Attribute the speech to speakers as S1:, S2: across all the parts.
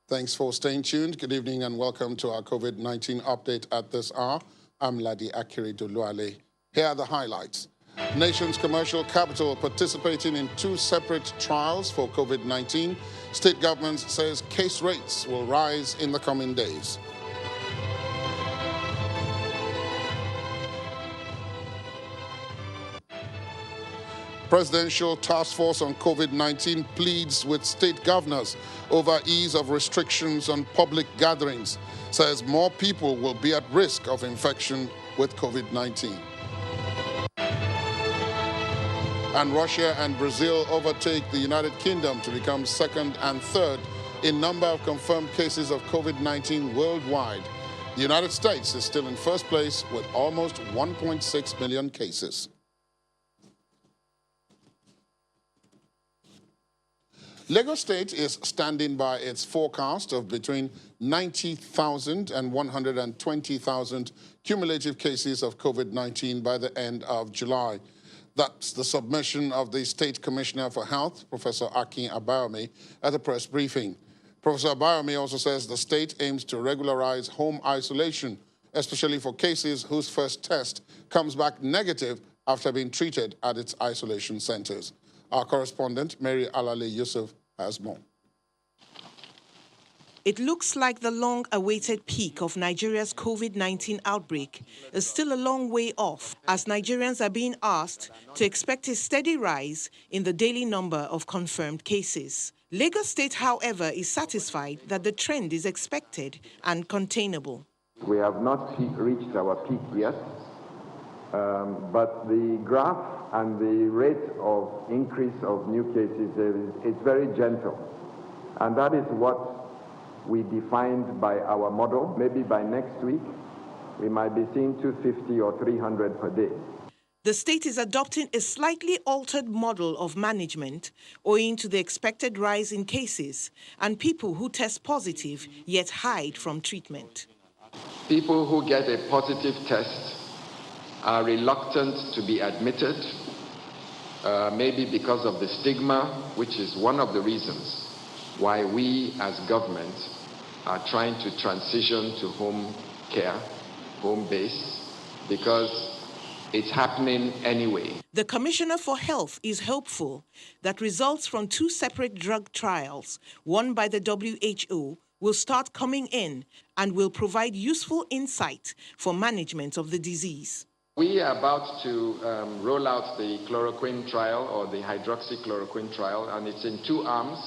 S1: Thanks for staying tuned. Good evening and welcome to our COVID-19 update at this hour. I'm Ladi Akiri Duluale. Here are the highlights. Nation's commercial capital participating in 2 separate trials for COVID-19. State government says case rates will rise in the coming days. Presidential Task Force on COVID-19 pleads with state governors over ease of restrictions on public gatherings, says more people will be at risk of infection with COVID-19. And Russia and Brazil overtake the United Kingdom to become second and third in number of confirmed cases of COVID-19 worldwide. The United States is still in first place with almost 1.6 million cases. Lagos State is standing by its forecast of between 90,000 and 120,000 cumulative cases of COVID-19 by the end of July. That's the submission of the State Commissioner for Health, Professor Akin Abayomi, at a press briefing. Professor Abayomi also says the state aims to regularize home isolation, especially for cases whose first test comes back negative after being treated at its isolation centers. Our correspondent, Mary Alale Yusuf, has more.
S2: It looks like the long-awaited peak of Nigeria's COVID-19 outbreak is still a long way off, as Nigerians are being asked to expect a steady rise in the daily number of confirmed cases. Lagos State, however, is satisfied that the trend is expected and containable.
S3: We have not reached our peak yet, but the graph and the rate of increase of new cases is very gentle. And that is what we defined by our model. Maybe by next week, we might be seeing 250 or 300 per day.
S2: The state is adopting a slightly altered model of management owing to the expected rise in cases and people who test positive yet hide from treatment.
S4: People who get a positive test are reluctant to be admitted, maybe because of the stigma, which is one of the reasons why we as government are trying to transition to home care, home base, because it's happening anyway.
S2: The Commissioner for Health is hopeful that results from 2 separate drug trials, one by the WHO, will start coming in and will provide useful insight for management of the disease.
S4: We are about to roll out the chloroquine trial, or the hydroxychloroquine trial, and it's in 2 arms.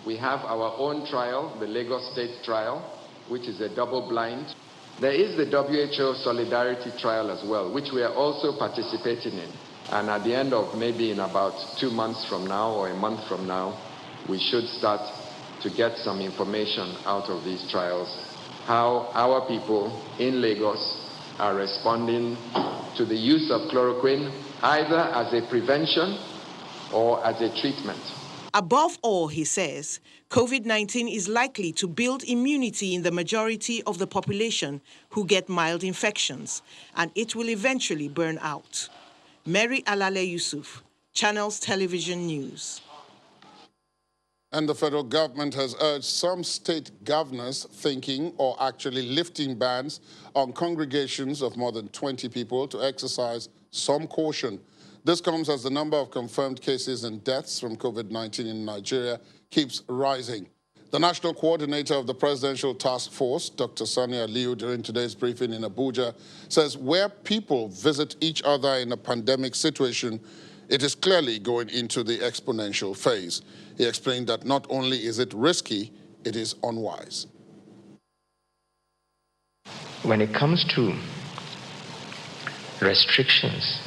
S4: We have our own trial, the Lagos State trial, which is a double-blind. There is the WHO Solidarity trial as well, which we are also participating in. And at the end of maybe in about 2 months from now or a month from now, we should start to get some information out of these trials, how our people in Lagos are responding to the use of chloroquine, either as a prevention or as a treatment.
S2: Above all, he says, COVID-19 is likely to build immunity in the majority of the population who get mild infections, and it will eventually burn out. Mary Alale Yusuf, Channels Television News.
S1: And the federal government has urged some state governors thinking or actually lifting bans on congregations of more than 20 people to exercise some caution. This comes as the number of confirmed cases and deaths from COVID-19 in Nigeria keeps rising. The national coordinator of the Presidential Task Force, Dr. Sani Aliyu, during today's briefing in Abuja, says where people visit each other in a pandemic situation, it is clearly going into the exponential phase. He explained that not only is it risky, it is unwise.
S5: When it comes to restrictions,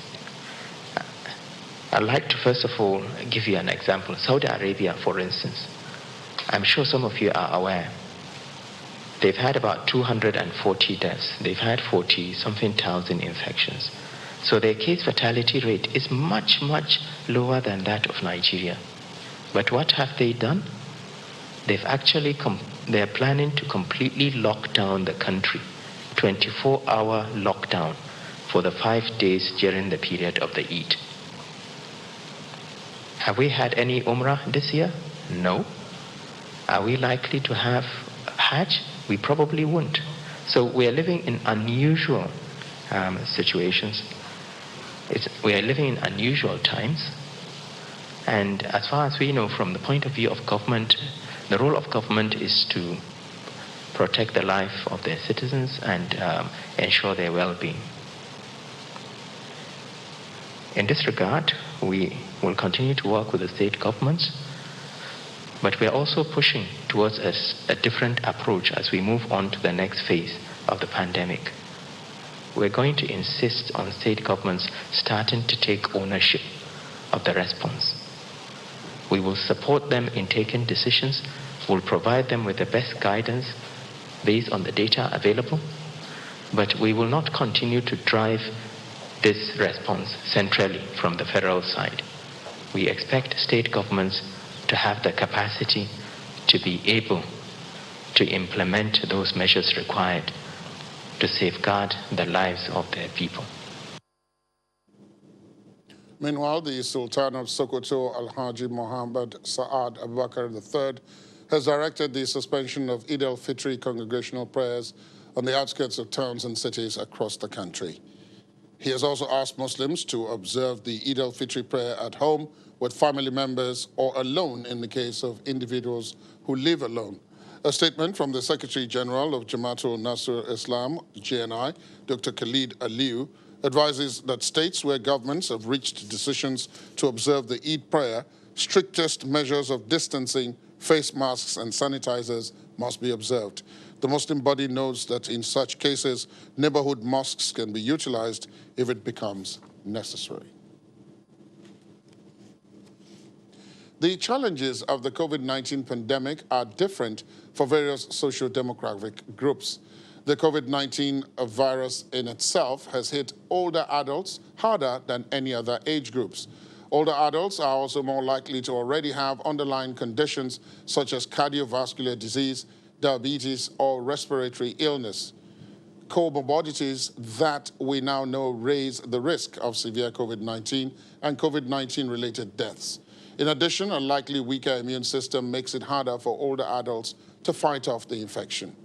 S5: I'd like to first of all give you an example. Saudi Arabia, for instance, I'm sure some of you are aware. They've had about 240 deaths. They've had 40-something thousand infections. So their case fatality rate is much, much lower than that of Nigeria. But what have they done? They've actually they're planning to completely lock down the country, 24-hour lockdown for the 5 days during the period of the Eid. Have we had any Umrah this year? No. Are we likely to have Hajj? We probably won't. So we are living in unusual situations. We are living in unusual times. And as far as we know, from the point of view of government, the role of government is to protect the life of their citizens and ensure their well-being. In this regard, we will continue to work with the state governments, but we are also pushing towards a different approach as we move on to the next phase of the pandemic. We're going to insist on state governments starting to take ownership of the response. We will support them in taking decisions. We'll provide them with the best guidance based on the data available, but we will not continue to drive this response centrally from the federal side. We expect state governments to have the capacity to be able to implement those measures required to safeguard the lives of their people.
S1: Meanwhile, the Sultan of Sokoto, Alhaji Mohammed Saad Abubakar III, has directed the suspension of Eid al-Fitr congregational prayers on the outskirts of towns and cities across the country. He has also asked Muslims to observe the Eid al-Fitr prayer at home with family members or alone in the case of individuals who live alone. A statement from the Secretary General of Jamaatul Nasr Islam, JNI, Dr. Khalid Aliu, advises that states where governments have reached decisions to observe the Eid prayer, strictest measures of distancing, face masks and sanitizers must be observed. The Muslim body notes that in such cases, neighborhood mosques can be utilized if it becomes necessary. The challenges of the COVID-19 pandemic are different for various socio-demographic groups. The COVID-19 virus in itself has hit older adults harder than any other age groups. Older adults are also more likely to already have underlying conditions such as cardiovascular disease, diabetes, or respiratory illness. Comorbidities that we now know raise the risk of severe COVID-19 and COVID-19 related deaths. In addition, a likely weaker immune system makes it harder for older adults to fight off the infection.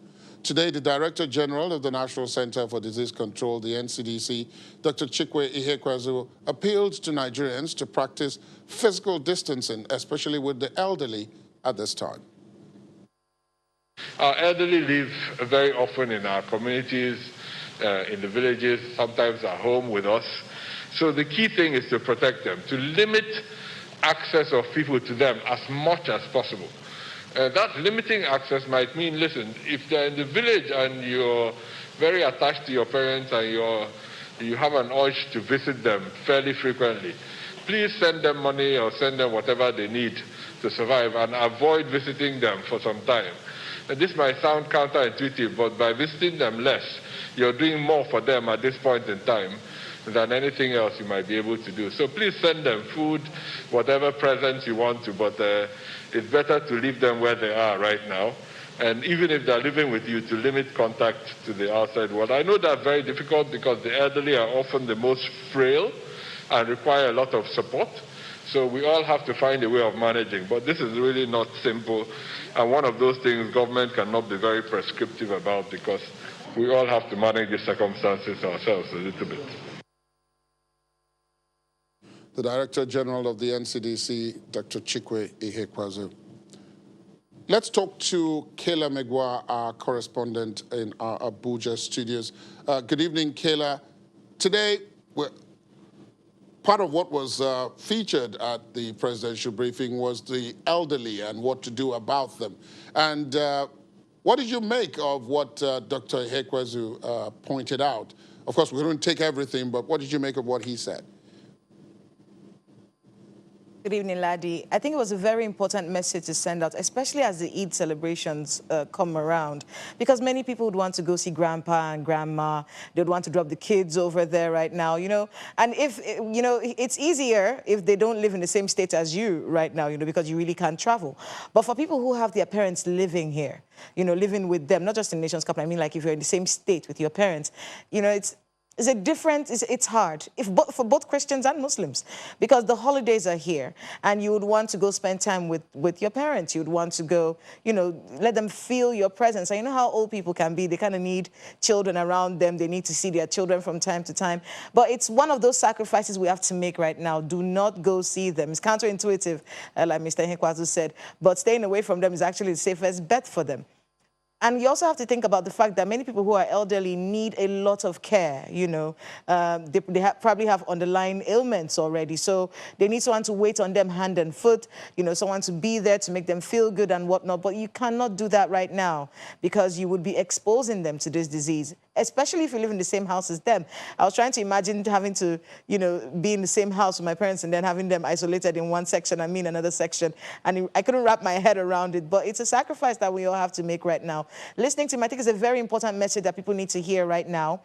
S1: Today, the Director General of the National Center for Disease Control, the NCDC, Dr. Chikwe Ihekwezu, appealed to Nigerians to practice physical distancing, especially with the elderly at this time.
S6: Our elderly live very often in our communities, in the villages, sometimes at home with us. So the key thing is to protect them, to limit access of people to them as much as possible. That limiting access might mean, listen, if they're in the village and you're very attached to your parents and you have an urge to visit them fairly frequently, please send them money or send them whatever they need to survive and avoid visiting them for some time. And this might sound counterintuitive, but by visiting them less, you're doing more for them at this point in time than anything else you might be able to do. So please send them food, whatever presents you want to, but it's better to leave them where they are right now. And even if they're living with you, to limit contact to the outside world. I know that's very difficult because the elderly are often the most frail and require a lot of support. So we all have to find a way of managing. But this is really not simple. And one of those things government cannot be very prescriptive about because we all have to manage the circumstances ourselves a little bit.
S1: The Director General of the NCDC, Dr. Chikwe Ihekwezu. Let's talk to Kayla Megwa, our correspondent in our Abuja studios. Good evening, Kayla. Today, part of what was featured at the presidential briefing was the elderly and what to do about them. And what did you make of what Dr. Ihekwezu pointed out? Of course, we don't take everything, but what did you make of what he said?
S7: Good evening, Ladi. I think it was a very important message to send out, especially as the Eid celebrations come around, because many people would want to go see grandpa and grandma. They'd want to drop the kids over there right now, And if, it's easier if they don't live in the same state as you right now, because you really can't travel. But for people who have their parents living here, living with them, not just in Nations Cup, I mean, like if you're in the same state with your parents, It's a different, it's hard for both Christians and Muslims, because the holidays are here and you would want to go spend time with your parents. You would want to go, let them feel your presence. And you know how old people can be. They kind of need children around them. They need to see their children from time to time. But it's one of those sacrifices we have to make right now. Do not go see them. It's counterintuitive, like Mr. Hekwazu said, but staying away from them is actually the safest bet for them. And you also have to think about the fact that many people who are elderly need a lot of care, They probably have underlying ailments already. So they need someone to wait on them hand and foot, someone to be there to make them feel good and whatnot. But you cannot do that right now because you would be exposing them to this disease, especially if you live in the same house as them. I was trying to imagine having to, be in the same house with my parents and then having them isolated in one section and me in another section. And I couldn't wrap my head around it. But it's a sacrifice that we all have to make right now. Listening to him, I think, is a very important message that people need to hear right now.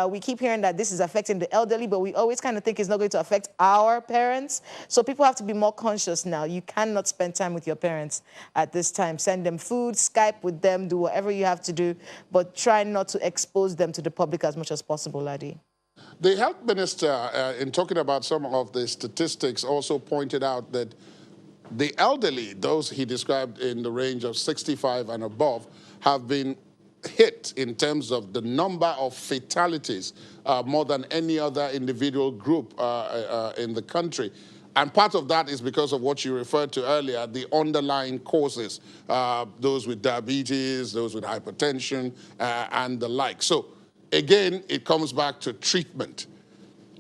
S7: We keep hearing that this is affecting the elderly, but we always kind of think it's not going to affect our parents. So people have to be more conscious now. You cannot spend time with your parents at this time. Send them food, Skype with them, do whatever you have to do, but try not to expose them to the public as much as possible, Ladi.
S1: The health minister, in talking about some of the statistics, also pointed out that the elderly, those he described in the range of 65 and above, have been hit in terms of the number of fatalities more than any other individual group in the country. And part of that is because of what you referred to earlier, the underlying causes, those with diabetes, those with hypertension, and the like. So again, it comes back to treatment.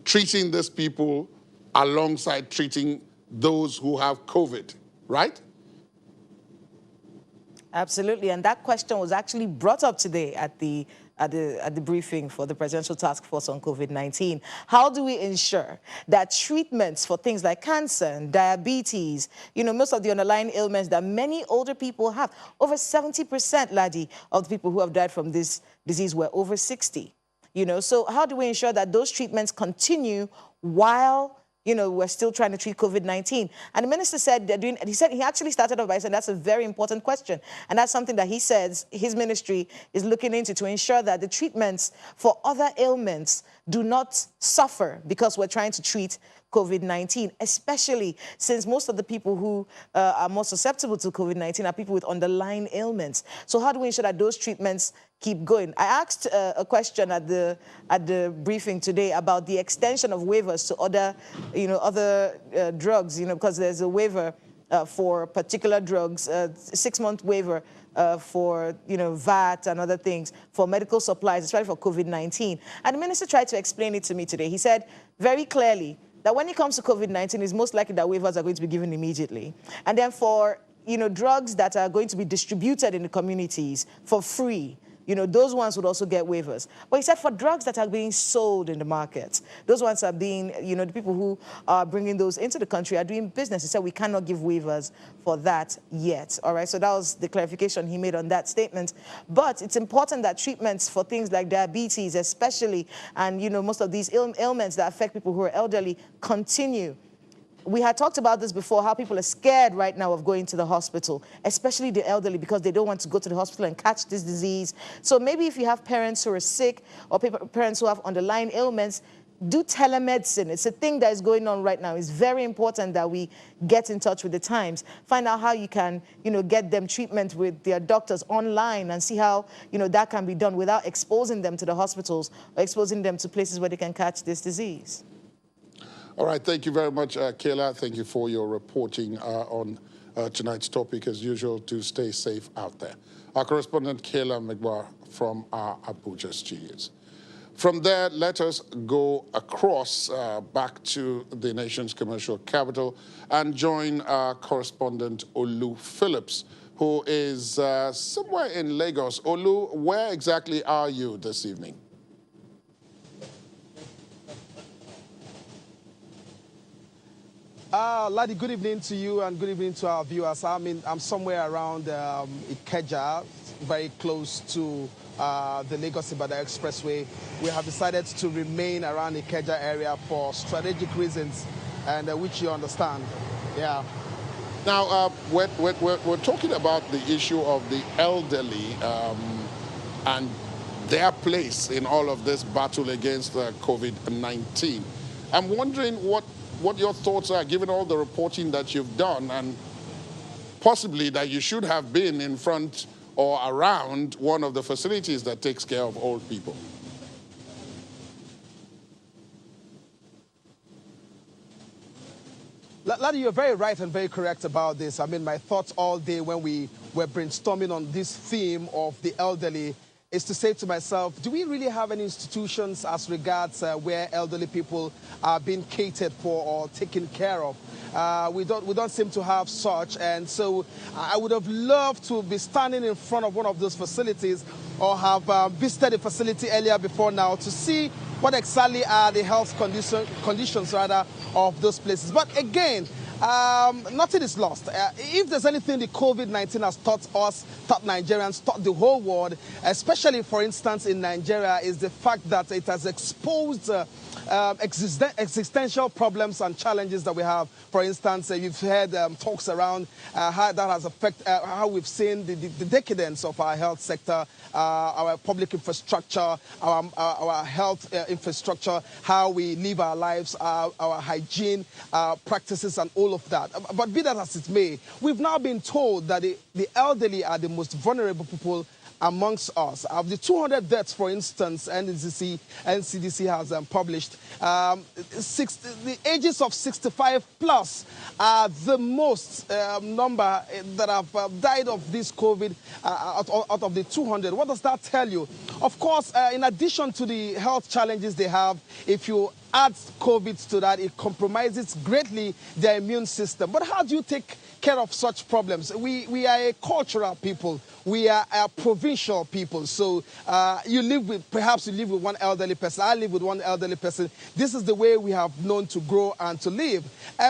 S1: Treating these people alongside treating those who have COVID, right?
S7: Absolutely, and that question was actually brought up today at the briefing for the Presidential Task Force on COVID-19. How do we ensure that treatments for things like cancer and diabetes, most of the underlying ailments that many older people have, over 70%, Ladi, of the people who have died from this disease were over 60. So how do we ensure that those treatments continue while we're still trying to treat COVID-19? And the minister said he actually started off by saying that's a very important question. And that's something that he says his ministry is looking into to ensure that the treatments for other ailments do not suffer because we're trying to treat COVID-19, especially since most of the people who are more susceptible to COVID-19 are people with underlying ailments. So how do we ensure that those treatments keep going? I asked a question at the briefing today about the extension of waivers to other drugs, because there's a waiver for particular drugs, 6-month waiver for VAT and other things, for medical supplies, especially for COVID-19. And the minister tried to explain it to me today. He said very clearly that when it comes to COVID-19, it's most likely that waivers are going to be given immediately. And then for drugs that are going to be distributed in the communities for free, those ones would also get waivers. But he said for drugs that are being sold in the market, those ones are being, the people who are bringing those into the country are doing business. He said we cannot give waivers for that yet. All right, so that was the clarification he made on that statement. But it's important that treatments for things like diabetes especially, and most of these ailments that affect people who are elderly continue. We had talked about this before, how people are scared right now of going to the hospital, especially the elderly, because they don't want to go to the hospital and catch this disease. So maybe if you have parents who are sick or parents who have underlying ailments, do telemedicine. It's a thing that is going on right now. It's very important that we get in touch with the times, find out how you can, get them treatment with their doctors online and see how, that can be done without exposing them to the hospitals or exposing them to places where they can catch this disease.
S1: All right, thank you very much, Kayla. Thank you for your reporting on tonight's topic. As usual, to stay safe out there. Our correspondent, Kayla Megwa, from our Abuja studios. From there, let us go across back to the nation's commercial capital and join our correspondent, Olu Phillips, who is somewhere in Lagos. Olu, where exactly are you this evening?
S8: Ladi, good evening to you and good evening to our viewers. I'm somewhere around Ikeja, very close to the Lagos-Ibadan Expressway. We have decided to remain around Ikeja area for strategic reasons, and which you understand. Yeah.
S1: Now, we're talking about the issue of the elderly and their place in all of this battle against COVID-19. I'm wondering what your thoughts are, given all the reporting that you've done, and possibly that you should have been in front or around one of the facilities that takes care of old people.
S8: Ladi, you're very right and very correct about this. I mean, my thoughts all day when we were brainstorming on this theme of the elderly is to say to myself, do we really have any institutions as regards where elderly people are being catered for or taken care of? We don't seem to have such, and so I would have loved to be standing in front of one of those facilities or have visited a facility earlier before now to see what exactly are the health conditions rather of those places. But again, nothing is lost. If there's anything the COVID-19 has taught us, taught Nigerians, taught the whole world, especially, for instance, in Nigeria, is the fact that it has exposed existential problems and challenges that we have. For instance, you've heard talks around how that has affected, how we've seen the decadence of our health sector, our public infrastructure, our health infrastructure, how we live our lives, our hygiene practices and all of that. But be that as it may, we've now been told that the elderly are the most vulnerable people amongst us. Of the 200 deaths, for instance, NCDC has published, the ages of 65 plus are the most number that have died of this COVID out of the 200. What does that tell you? Of course, in addition to the health challenges they have, if you add COVID to that, it compromises greatly their immune system. But how do you take care of such problems? We are a cultural people. We are a provincial people. So perhaps you live with one elderly person. I live with one elderly person. This is the way we have known to grow and to live.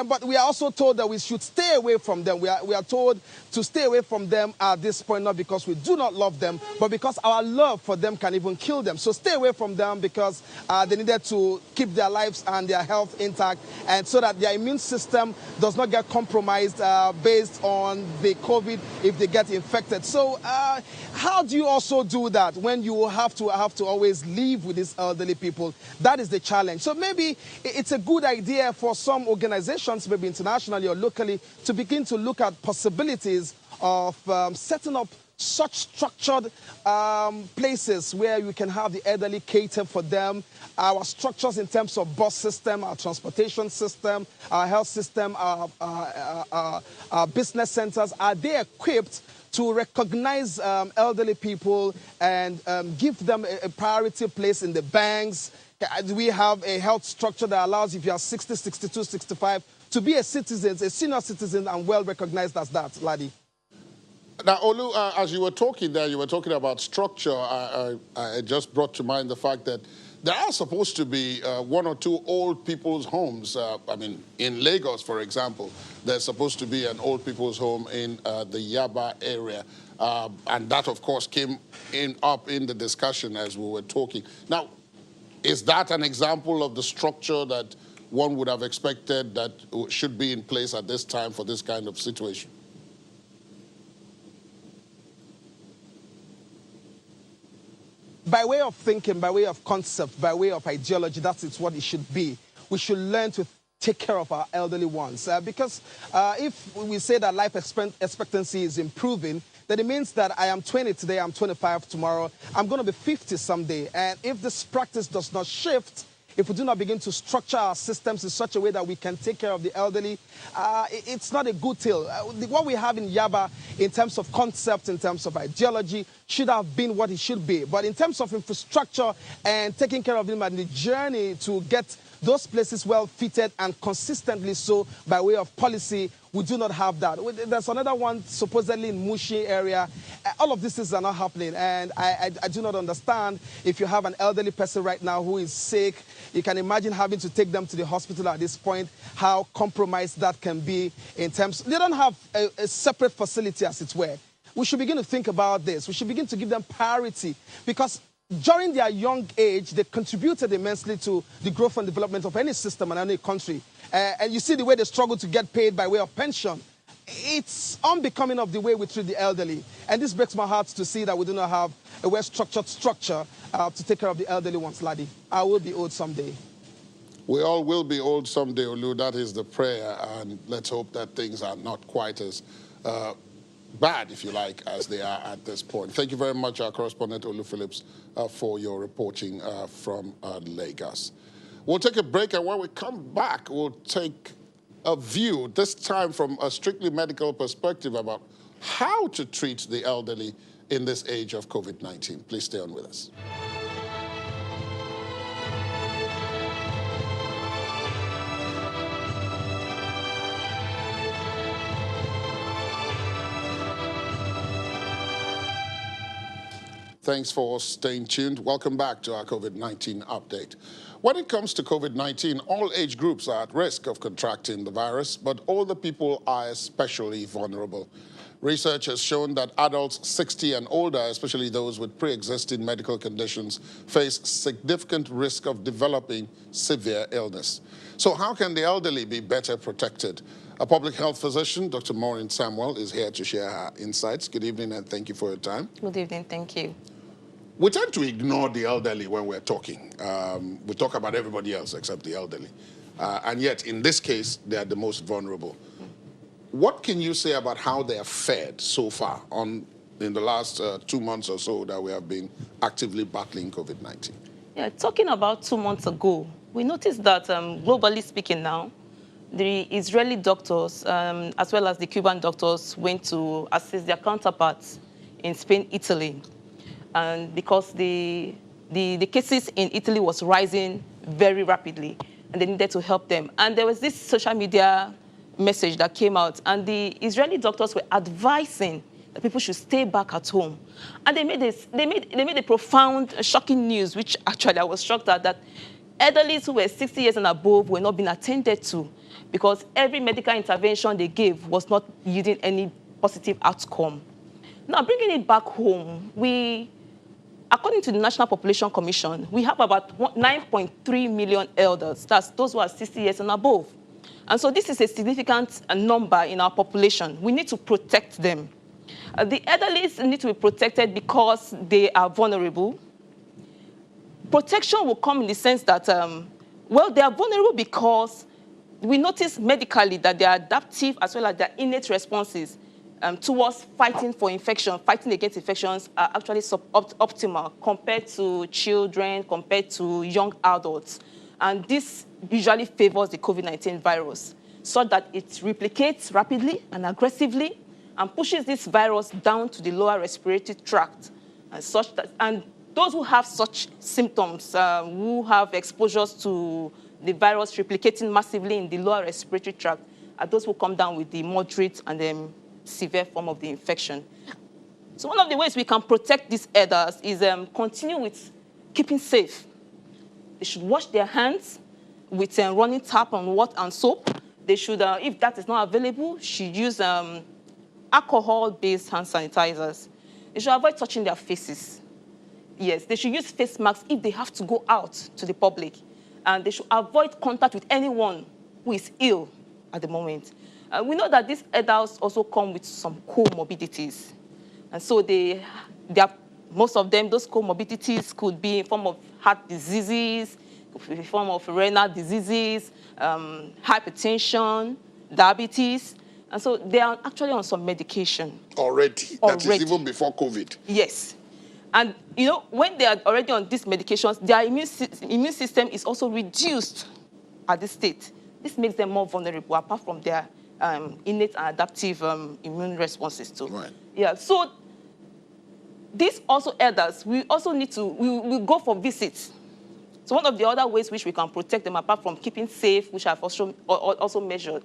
S8: But we are also told that we should stay away from them. We are told to stay away from them at this point, not because we do not love them, but because our love for them can even kill them. So stay away from them because they needed to keep their lives and their health intact, and so that their immune system does not get compromised based on the COVID if they get infected. So how do you also do that when you have to always live with these elderly people? That is the challenge. So maybe it's a good idea for some organizations, maybe internationally or locally, to begin to look at possibilities of setting up such structured places where we can have the elderly cater for them. Our structures in terms of bus system, our transportation system, our health system, our business centers, are they equipped to recognize elderly people and give them a priority place in the banks? Do we have a health structure that allows, if you are 60, 62, 65, to be a citizen, a senior citizen, and well recognized as that, Ladi?
S1: Now, Olu, as you were talking there, you were talking about structure. I just brought to mind the fact that there are supposed to be one or two old people's homes. I mean, in Lagos, for example, there's supposed to be an old people's home in the Yaba area. And that, of course, came up in the discussion as we were talking. Now, is that an example of the structure that one would have expected that should be in place at this time for this kind of situation?
S8: By way of thinking, by way of concept, by way of ideology, that is what it should be. We should learn to take care of our elderly ones. Because if we say that life expectancy is improving, then it means that I am 20 today, I'm 25 tomorrow, I'm going to be 50 someday. And if this practice does not shift, if we do not begin to structure our systems in such a way that we can take care of the elderly, it's not a good tale. What we have in Yaba, in terms of concept, in terms of ideology, should have been what it should be. But in terms of infrastructure and taking care of them and the journey to get those places well fitted and consistently so by way of policy, we do not have that. There's another one supposedly in Mushi area. All of these things are not happening. And I do not understand if you have an elderly person right now who is sick. You can imagine having to take them to the hospital at this point, how compromised that can be in terms. They don't have a separate facility, as it were. We should begin to think about this. We should begin to give them priority because during their young age, they contributed immensely to the growth and development of any system and any country. And you see the way they struggle to get paid by way of pension. it's unbecoming of the way we treat the elderly. And this breaks my heart to see that we do not have a well-structured structure to take care of the elderly ones, laddie. I will be old someday.
S1: We all will be old someday, Olu. That is the prayer. And let's hope that things are not quite as bad, if you like, as they are at this point. Thank you very much, our correspondent Olu Phillips, for your reporting from Lagos. We'll take a break, and when we come back, we'll take a view, this time from a strictly medical perspective, about how to treat the elderly in this age of COVID-19. Please stay on with us. Thanks for staying tuned. Welcome back to our COVID-19 update. When it comes to COVID-19, all age groups are at risk of contracting the virus, but older people are especially vulnerable. Research has shown that adults 60 and older, especially those with pre-existing medical conditions, face significant risk of developing severe illness. So how can the elderly be better protected? A public health physician, Dr. Maureen Samuel, is here to share her insights. Good evening, and thank you for your time.
S9: Good evening, thank you.
S1: We tend to ignore the elderly when we're talking. We talk about everybody else except the elderly. And yet, in this case, they are the most vulnerable. What can you say about how they are fared so far in the last 2 months or so that we have been actively battling COVID-19?
S9: Yeah, talking about 2 months ago, we noticed that globally speaking now, the Israeli doctors, as well as the Cuban doctors, went to assist their counterparts in Spain, Italy. And because the cases in Italy was rising very rapidly, and they needed to help them. And there was this social media message that came out, and the Israeli doctors were advising that people should stay back at home. And they made a profound, shocking news, which actually I was shocked at, that elderly who were 60 years and above were not being attended to because every medical intervention they gave was not yielding any positive outcome. Now, bringing it back home, according to the National Population Commission, we have about 9.3 million elders. That's those who are 60 years and above. And so this is a significant number in our population. We need to protect them. The elderly need to be protected because they are vulnerable. Protection will come in the sense that, well, they are vulnerable because we notice medically that their adaptive as well as their innate responses towards fighting against infections are actually suboptimal compared to children, compared to young adults. And this usually favors the COVID-19 virus so that it replicates rapidly and aggressively and pushes this virus down to the lower respiratory tract. And those who have such symptoms, who have exposures to the virus replicating massively in the lower respiratory tract, are those who come down with the moderate and severe form of the infection. So one of the ways we can protect these elders is continue with keeping safe. They should wash their hands with running tap and water and soap. They should, if that is not available, should use alcohol-based hand sanitizers. They should avoid touching their faces. Yes, they should use face masks if they have to go out to the public. And they should avoid contact with anyone who is ill at the moment. We know that these adults also come with some comorbidities. And so most of them, those comorbidities could be in form of heart diseases, in the form of renal diseases, hypertension, diabetes. And so they are actually on some medication.
S1: Already. That is even before COVID.
S9: Yes. And, you know, when they are already on these medications, their immune system is also reduced at this state. This makes them more vulnerable, apart from their innate and adaptive immune responses too.
S1: Right.
S9: Yeah, so these also elders, we also need to, we go for visits. So one of the other ways which we can protect them, apart from keeping safe, which I've also mentioned,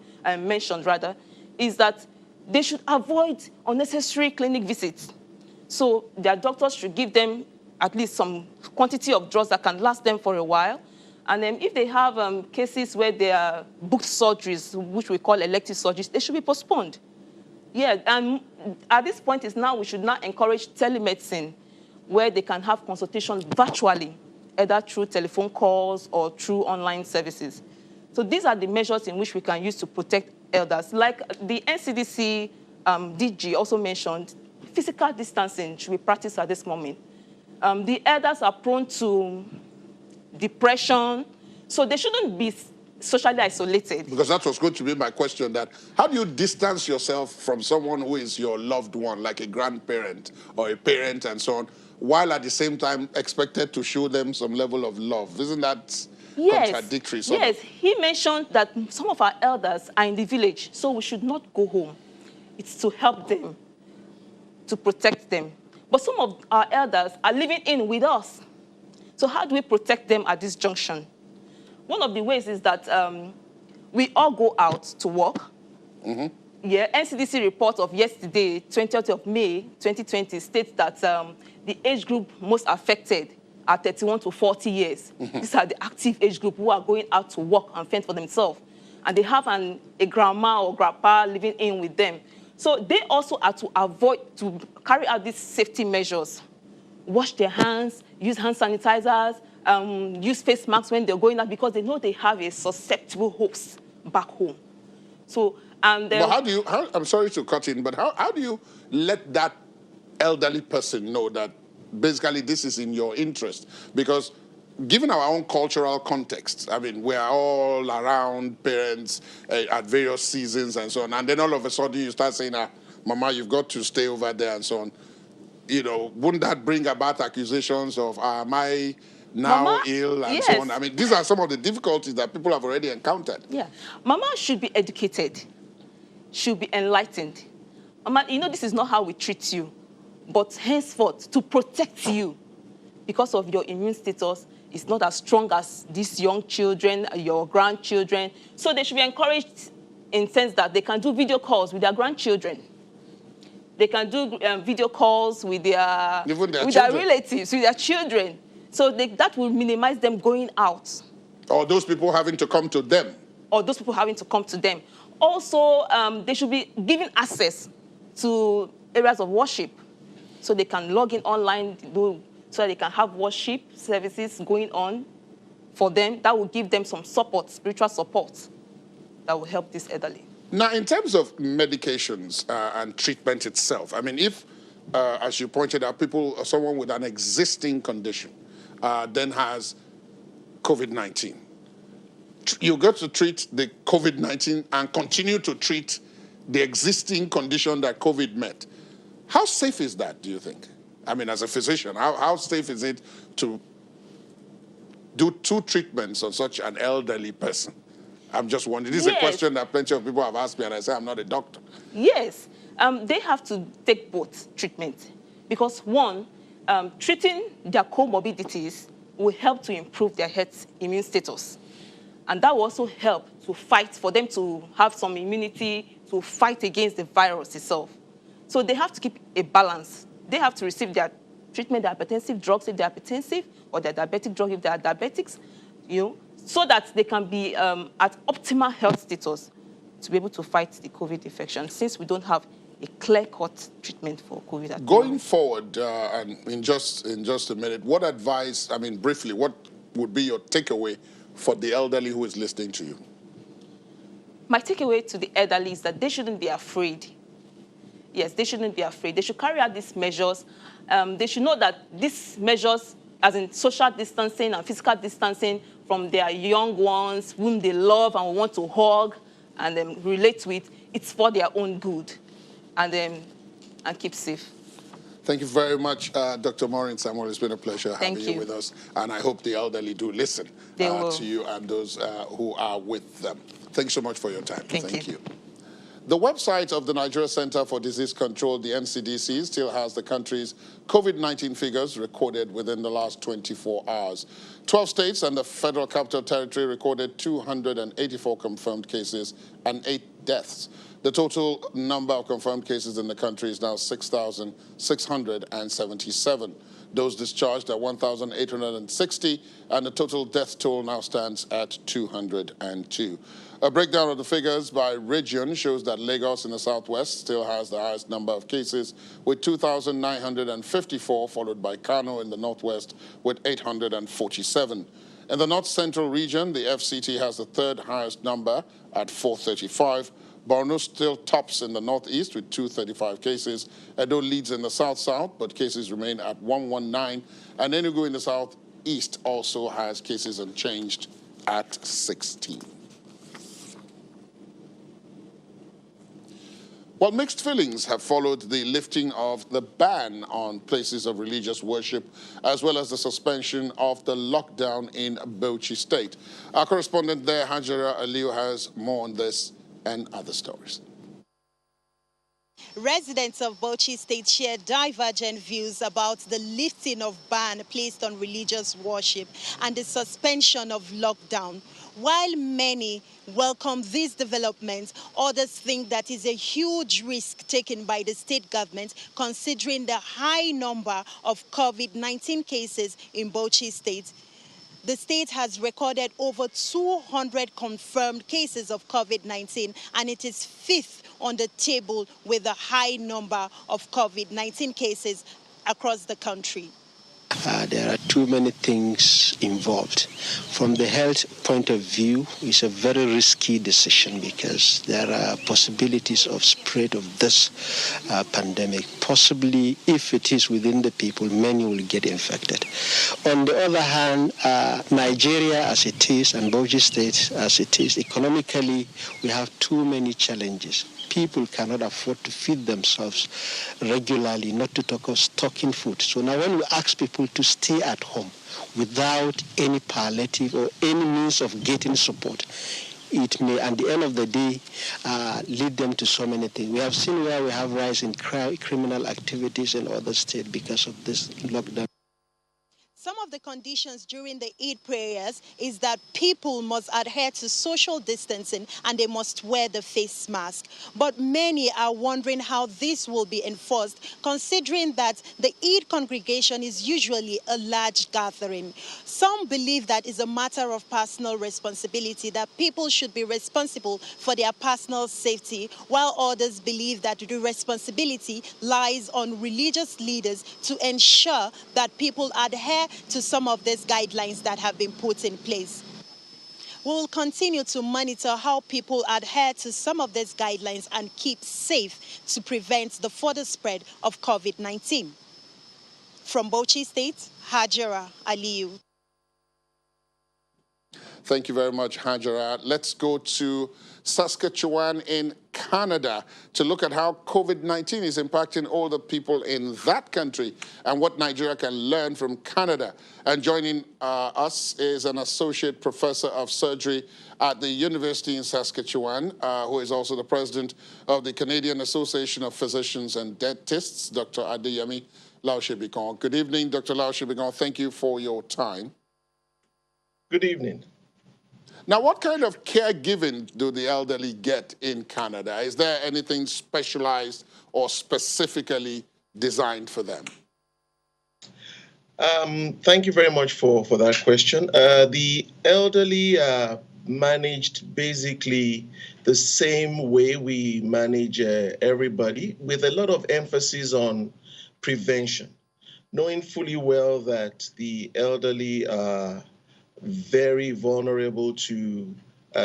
S9: is that they should avoid unnecessary clinic visits. So their doctors should give them at least some quantity of drugs that can last them for a while. And then if they have cases where they are booked surgeries, which we call elective surgeries, they should be postponed. Yeah, and at this point is now we should now encourage telemedicine, where they can have consultations virtually, either through telephone calls or through online services. So these are the measures in which we can use to protect elders. Like the NCDC DG also mentioned, physical distancing should be practiced at this moment. The elders are prone to depression, so they shouldn't be socially isolated.
S1: Because that was going to be my question, that how do you distance yourself from someone who is your loved one, like a grandparent or a parent and so on, while at the same time expected to show them some level of love? Isn't that contradictory?
S9: Yes, he mentioned that some of our elders are in the village, so we should not go home. It's to help them, to protect them. But some of our elders are living in with us. So how do we protect them at this junction? One of the ways is that we all go out to work.
S1: Mm-hmm.
S9: Yeah, NCDC report of yesterday, 20th of May, 2020, states that the age group most affected are 31 to 40 years. Mm-hmm. These are the active age group who are going out to work and fend for themselves. And they have a grandma or grandpa living in with them. So they also are to carry out these safety measures. Wash their hands, use hand sanitizers, use face masks when they're going out, because they know they have a susceptible host back home. So, but
S1: I'm sorry to cut in, but how do you let that elderly person know that basically this is in your interest? Because given our own cultural context, I mean, we are all around parents at various seasons and so on, and then all of a sudden you start saying, Mama, you've got to stay over there and so on. You know, wouldn't that bring about accusations of, am I now
S9: Mama,
S1: ill and
S9: yes.
S1: so on? I mean, these are some of the difficulties that people have already encountered.
S9: Yeah. Mama should be educated, should be enlightened. Mama, you know, this is not how we treat you, but henceforth, to protect you, because of your immune status, is not as strong as these young children, your grandchildren. So they should be encouraged in the sense that they can do video calls with their grandchildren. They can do video calls with their relatives, with their children. So that will minimize them going out.
S1: Or those people having to come to them.
S9: Or those people having to come to them. Also, they should be given access to areas of worship, so they can log in online, so they can have worship services going on for them. That will give them some support, spiritual support, that will help this elderly.
S1: Now, in terms of medications and treatment itself, I mean, if, as you pointed out, someone with an existing condition then has COVID-19, you got to treat the COVID-19 and continue to treat the existing condition that COVID met. How safe is that, do you think? I mean, as a physician, how safe is it to do 2 treatments on such an elderly person? I'm just wondering. This is a question that plenty of people have asked me, and I say I'm not a doctor.
S9: Yes. They have to take both treatments, because one, treating their comorbidities will help to improve their health immune status. And that will also help to fight, for them to have some immunity to fight against the virus itself. So they have to keep a balance. They have to receive their treatment, their hypertensive drugs if they're hypertensive, or their diabetic drug if they are diabetics, so that they can be at optimal health status to be able to fight the COVID infection, since we don't have a clear-cut treatment for COVID.
S1: Going forward, and in just a minute, what advice, I mean, briefly, what would be your takeaway for the elderly who is listening to you?
S9: My takeaway to the elderly is that they shouldn't be afraid. Yes, they shouldn't be afraid. They should carry out these measures. They should know that these measures, as in social distancing and physical distancing from their young ones, whom they love and want to hug and relate with, it's for their own good. And keep safe.
S1: Thank you very much, Dr. Maureen Samuel. It's been a pleasure having you with us. And I hope the elderly do listen to you and those who are with them. Thanks so much for your time. Thank you. The website of the Nigeria Center for Disease Control, the NCDC, still has the country's COVID-19 figures recorded within the last 24 hours. 12 states and the Federal Capital Territory recorded 284 confirmed cases and 8 deaths. The total number of confirmed cases in the country is now 6,677. Those discharged are 1,860, and the total death toll now stands at 202. A breakdown of the figures by region shows that Lagos in the southwest still has the highest number of cases with 2,954, followed by Kano in the northwest with 847. In the North Central region, the FCT has the third highest number at 435. Borno still tops in the northeast with 235 cases. Edo leads in the south-south, but cases remain at 119. And Enugu in the southeast also has cases unchanged at 16. Well, mixed feelings have followed the lifting of the ban on places of religious worship, as well as the suspension of the lockdown in Bauchi State. Our correspondent there, Hajara Aliu, has more on this and other stories.
S10: Residents of Bauchi State share divergent views about the lifting of ban placed on religious worship and the suspension of lockdown. While many welcome these developments, others think that is a huge risk taken by the state government, considering the high number of COVID-19 cases in Bauchi State. The state has recorded over 200 confirmed cases of COVID-19, and it is fifth on the table with a high number of COVID-19 cases across the country.
S11: There are too many things involved. From the health point of view, it's a very risky decision because there are possibilities of spread of this pandemic. Possibly, if it is within the people, many will get infected. On the other hand, Nigeria as it is and Bauchi State as it is, economically, we have too many challenges. People cannot afford to feed themselves regularly, not to talk of stocking food. So now when we ask people to stay at home without any palliative or any means of getting support, it may, at the end of the day, lead them to so many things. We have seen where we have rise in criminal activities in other states because of this lockdown.
S10: Some of the conditions during the Eid prayers is that people must adhere to social distancing and they must wear the face mask. But many are wondering how this will be enforced, considering that the Eid congregation is usually a large gathering. Some believe that it's a matter of personal responsibility, that people should be responsible for their personal safety, while others believe that the responsibility lies on religious leaders to ensure that people adhere to some of these guidelines that have been put in place. We will continue to monitor how people adhere to some of these guidelines and keep safe to prevent the further spread of COVID-19. From Bauchi State, Hajara Aliu.
S1: Thank you very much, Hajara. Let's go to Saskatchewan in Canada to look at how COVID-19 is impacting all the people in that country and what Nigeria can learn from Canada. And joining us is an associate professor of surgery at the University in Saskatchewan, who is also the president of the Canadian Association of Physicians and Dentists, Dr. Adeyemi Laoshebikon. Good evening, Dr. Laoshebikon. Thank you for your time.
S12: Good evening.
S1: Now, what kind of caregiving do the elderly get in Canada? Is there anything specialized or specifically designed for them?
S12: Thank you very much for that question. The elderly are managed basically the same way we manage everybody, with a lot of emphasis on prevention, knowing fully well that the elderly are very vulnerable to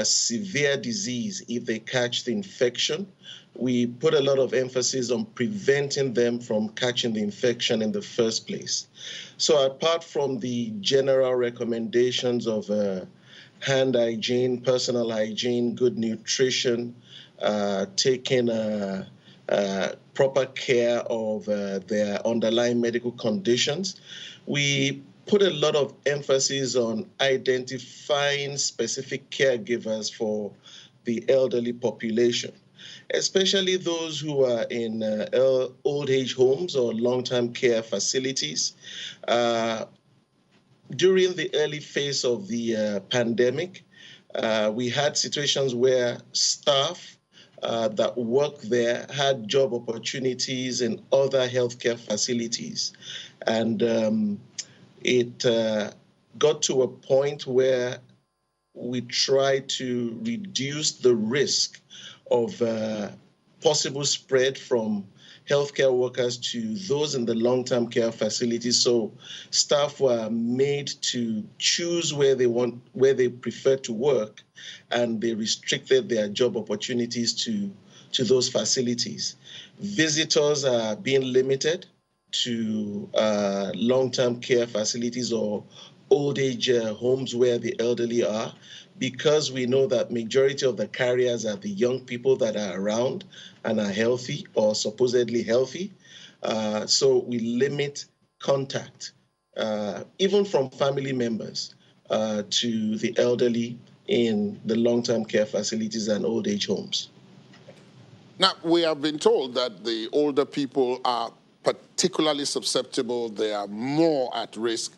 S12: severe disease if they catch the infection. We put a lot of emphasis on preventing them from catching the infection in the first place. So apart from the general recommendations of hand hygiene, personal hygiene, good nutrition, taking proper care of their underlying medical conditions, we put a lot of emphasis on identifying specific caregivers for the elderly population, especially those who are in old age homes or long-term care facilities. During the early phase of the pandemic, we had situations where staff that worked there had job opportunities in other healthcare facilities. And it got to a point where we tried to reduce the risk of possible spread from healthcare workers to those in the long-term care facilities. So staff were made to choose where they prefer to work, and they restricted their job opportunities to those facilities. Visitors are being limited to long-term care facilities or old age homes where the elderly are, because we know that majority of the carriers are the young people that are around and are healthy or supposedly healthy. So we limit contact, even from family members, to the elderly in the long-term care facilities and old age homes.
S1: Now, we have been told that the older people are particularly susceptible. They are more at risk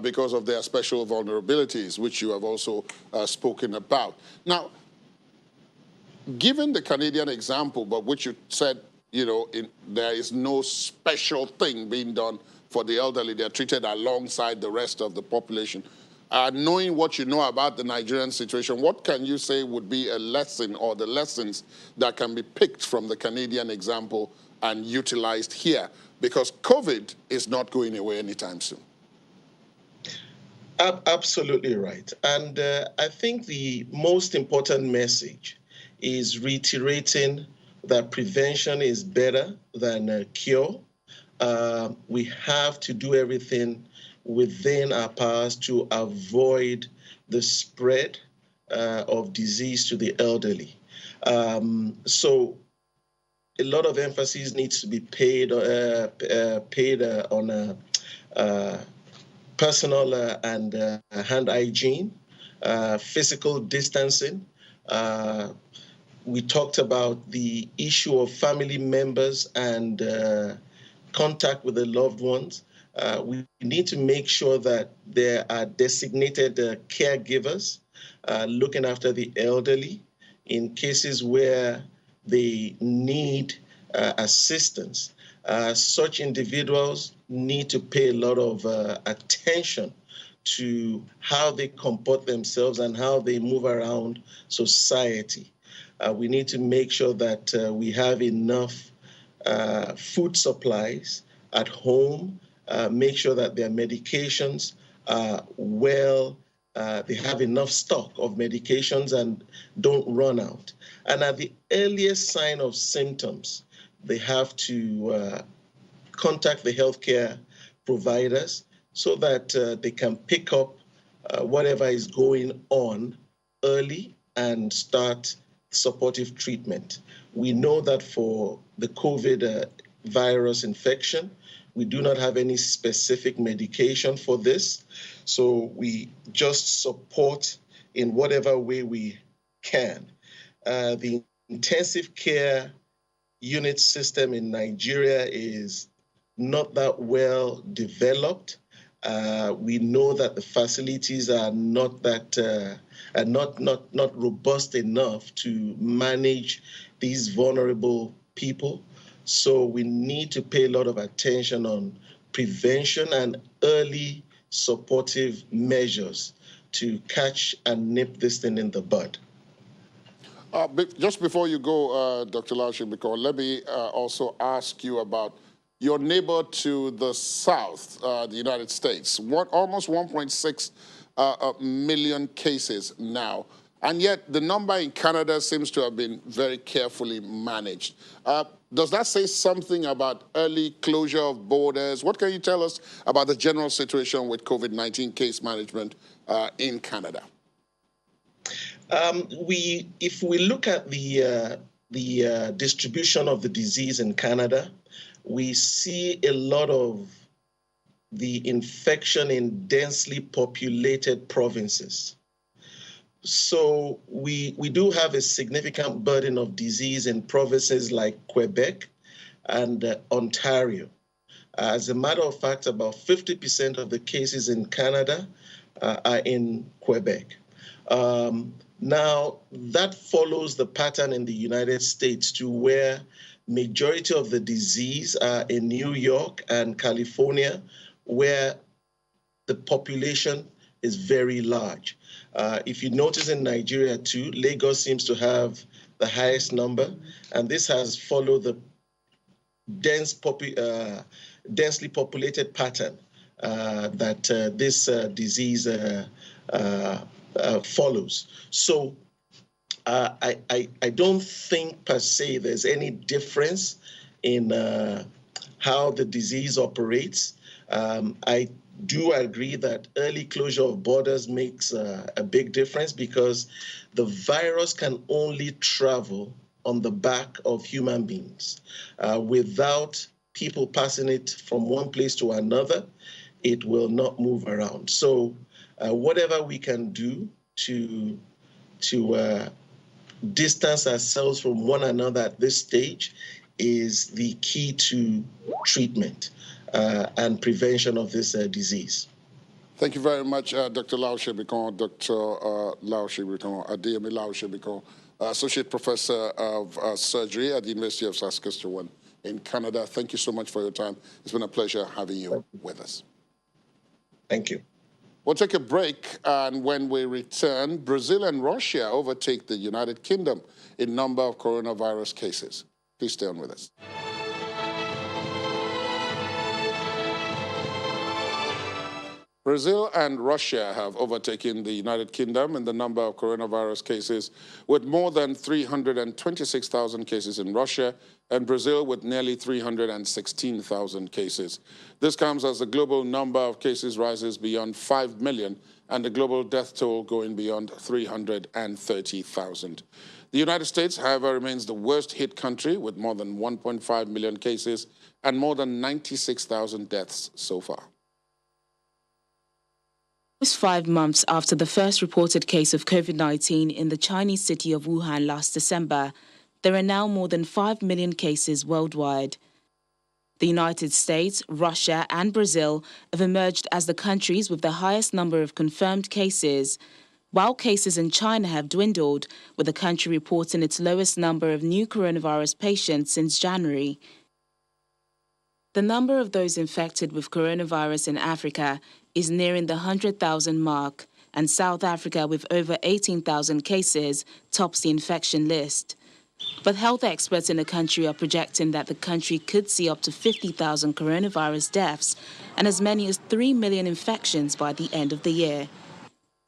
S1: because of their special vulnerabilities, which you have also spoken about. Now, given the Canadian example, but which you said, you know, there is no special thing being done for the elderly. They're treated alongside the rest of the population. Knowing what you know about the Nigerian situation, what can you say would be a lesson or the lessons that can be picked from the Canadian example and utilized here? Because COVID is not going away anytime soon.
S12: Absolutely right. And I think the most important message is reiterating that prevention is better than cure. We have to do everything within our powers to avoid the spread of disease to the elderly. So a lot of emphasis needs to be paid on personal and hand hygiene, physical distancing. We talked about the issue of family members and contact with the loved ones. We need to make sure that there are designated caregivers looking after the elderly in cases where they need assistance. Such individuals need to pay a lot of attention to how they comport themselves and how they move around society. We need to make sure that we have enough food supplies at home, make sure that their medications are they have enough stock of medications and don't run out. And at the earliest sign of symptoms, they have to contact the healthcare providers so that they can pick up whatever is going on early and start supportive treatment. We know that for the COVID virus infection, we do not have any specific medication for this, so we just support in whatever way we can. The intensive care unit system in Nigeria is not that well developed. We know that the facilities are not that not robust enough to manage these vulnerable people. So we need to pay a lot of attention on prevention and early supportive measures to catch and nip this thing in the bud.
S1: Just before you go, Dr. Lashibiko, let me also ask you about your neighbor to the south, the United States. Almost 1.6 million cases now. And yet the number in Canada seems to have been very carefully managed. Does that say something about early closure of borders? What can you tell us about the general situation with COVID-19 case management in Canada?
S12: If we look at the distribution of the disease in Canada, we see a lot of the infection in densely populated provinces. So we do have a significant burden of disease in provinces like Quebec and Ontario. As a matter of fact, about 50% of the cases in Canada are in Quebec. Now, that follows the pattern in the United States to where majority of the disease are in New York and California, where the population is very large. If you notice in Nigeria too, Lagos seems to have the highest number, and this has followed densely populated pattern that this disease follows. So I don't think per se there's any difference in how the disease operates. I do agree that early closure of borders makes a big difference because the virus can only travel on the back of human beings. Without people passing it from one place to another, it will not move around. So whatever we can do to distance ourselves from one another at this stage is the key to treatment and prevention of this disease.
S1: Thank you very much, Dr. Lau Shebikon, Dr. Lau Shebikon, Adeyemi Lau Shebikon, Associate Professor of Surgery at the University of Saskatchewan in Canada. Thank you so much for your time. It's been a pleasure having you with us.
S12: Thank you.
S1: We'll take a break, and when we return, Brazil and Russia overtake the United Kingdom in number of coronavirus cases. Please stay on with us. Brazil and Russia have overtaken the United Kingdom in the number of coronavirus cases, with more than 326,000 cases in Russia and Brazil with nearly 316,000 cases. This comes as the global number of cases rises beyond 5 million and the global death toll going beyond 330,000. The United States, however, remains the worst hit country with more than 1.5 million cases and more than 96,000 deaths so far.
S13: Almost 5 months after the first reported case of COVID-19 in the Chinese city of Wuhan last December, there are now more than 5 million cases worldwide. The United States, Russia and Brazil have emerged as the countries with the highest number of confirmed cases, while cases in China have dwindled, with the country reporting its lowest number of new coronavirus patients since January. The number of those infected with coronavirus in Africa is nearing the 100,000 mark, and South Africa, with over 18,000 cases, tops the infection list. But health experts in the country are projecting that the country could see up to 50,000 coronavirus deaths and as many as 3 million infections by the end of the year.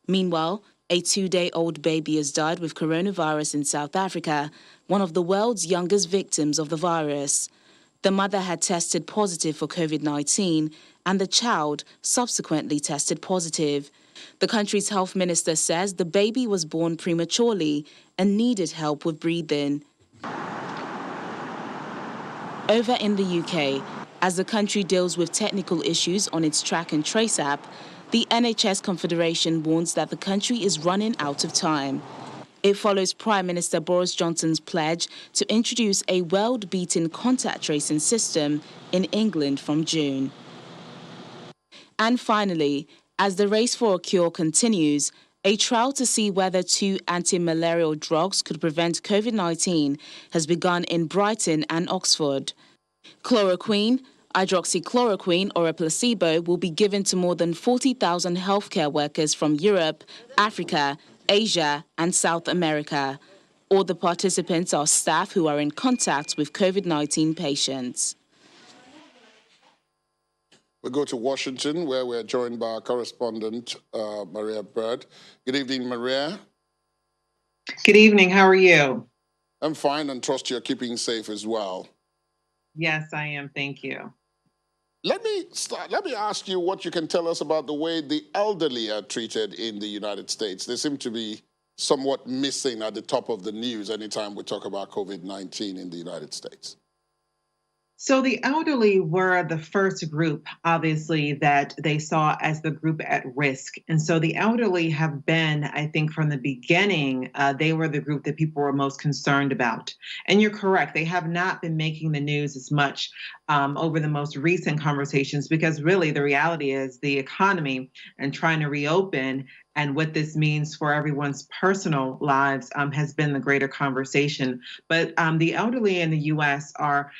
S13: Meanwhile, a 2-day-old baby has died with coronavirus in South Africa, one of the world's youngest victims of the virus. The mother had tested positive for COVID-19 and the child subsequently tested positive. The country's health minister says the baby was born prematurely and needed help with breathing. Over in the UK, as the country deals with technical issues on its Track and Trace app, the NHS Confederation warns that the country is running out of time. It follows Prime Minister Boris Johnson's pledge to introduce a world-beaten contact tracing system in England from June. And finally, as the race for a cure continues, a trial to see whether 2 anti-malarial drugs could prevent COVID-19 has begun in Brighton and Oxford. Chloroquine, hydroxychloroquine or a placebo will be given to more than 40,000 healthcare workers from Europe, Africa, Asia and South America. All the participants are staff who are in contact with COVID-19 patients.
S1: We go to Washington, where we're joined by our correspondent, Maria Bird. Good evening, Maria.
S14: Good evening. How are you?
S1: I'm fine and trust you're keeping safe as well.
S14: Yes, I am. Thank you.
S1: Let me ask you what you can tell us about the way the elderly are treated in the United States. They seem to be somewhat missing at the top of the news anytime we talk about COVID-19 in the United States.
S14: So the elderly were the first group, obviously, that they saw as the group at risk. And so the elderly have been, I think, from the beginning, they were the group that people were most concerned about. And you're correct. They have not been making the news as much over the most recent conversations because really the reality is the economy and trying to reopen and what this means for everyone's personal lives has been the greater conversation. But the elderly in the U.S. are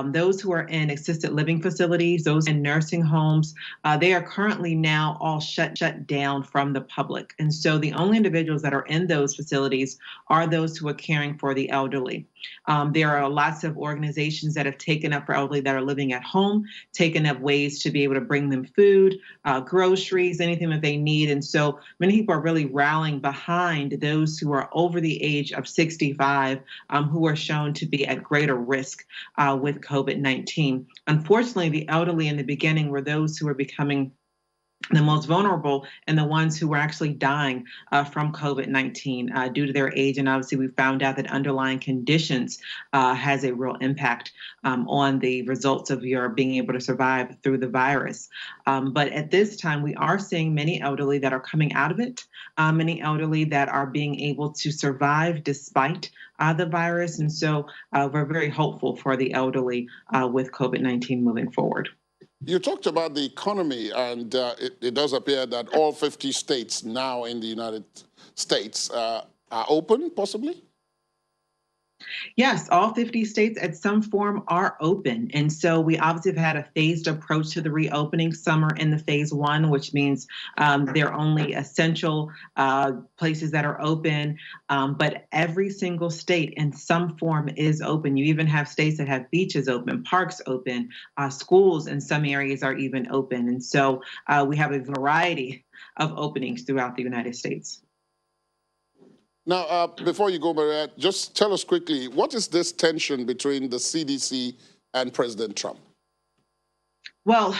S14: those who are in assisted living facilities, those in nursing homes. They are currently now all shut down from the public. And so the only individuals that are in those facilities are those who are caring for the elderly. There are lots of organizations that have taken up for elderly that are living at home, taken up ways to be able to bring them food, groceries, anything that they need. And so many people are really rallying behind those who are over the age of 65, who are shown to be at greater risk with COVID-19. Unfortunately, the elderly in the beginning were those who were becoming the most vulnerable and the ones who were actually dying from COVID-19 due to their age. And obviously, we found out that underlying conditions has a real impact on the results of your being able to survive through the virus. But at this time, we are seeing many elderly that are coming out of it, many elderly that are being able to survive despite the virus. And so we're very hopeful for the elderly with COVID-19 moving forward.
S1: You talked about the economy, and it does appear that all 50 states now in the United States are open, possibly?
S14: Yes, all 50 states at some form are open. And so we obviously have had a phased approach to the reopening. Some are in the phase one, which means they're only essential places that are open. But every single state in some form is open. You even have states that have beaches open, parks open, schools in some areas are even open. And so we have a variety of openings throughout the United States.
S1: Now, before you go, Maria, just tell us quickly, what is this tension between the CDC and President Trump?
S14: Well,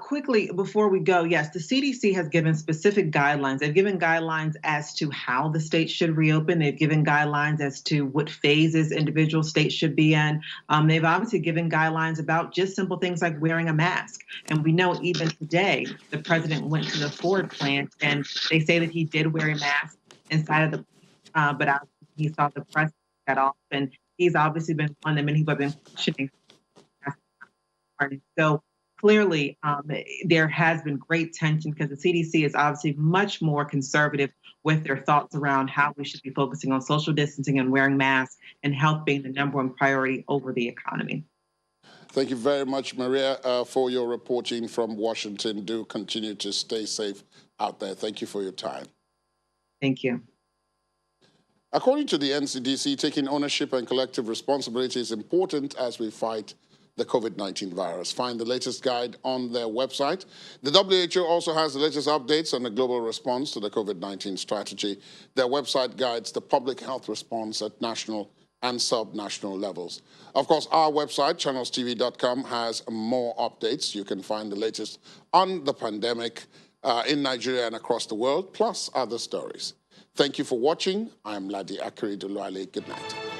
S14: quickly before we go, yes, the CDC has given specific guidelines. They've given guidelines as to how the state should reopen. They've given guidelines as to what phases individual states should be in. They've obviously given guidelines about just simple things like wearing a mask. And we know even today, the president went to the Ford plant and they say that he did wear a mask inside of the but he saw the press cut off, and he's obviously been one that many people have been questioning. So clearly, there has been great tension because the CDC is obviously much more conservative with their thoughts around how we should be focusing on social distancing and wearing masks and health being the number one priority over the economy.
S1: Thank you very much, Maria, for your reporting from Washington. Do continue to stay safe out there. Thank you for your time.
S14: Thank you.
S1: According to the NCDC, taking ownership and collective responsibility is important as we fight the COVID-19 virus. Find the latest guide on their website. The WHO also has the latest updates on the global response to the COVID-19 strategy. Their website guides the public health response at national and sub-national levels. Of course, our website, channelstv.com, has more updates. You can find the latest on the pandemic in Nigeria and across the world, plus other stories. Thank you for watching. I'm Ladi Akiri Duluale. Good night.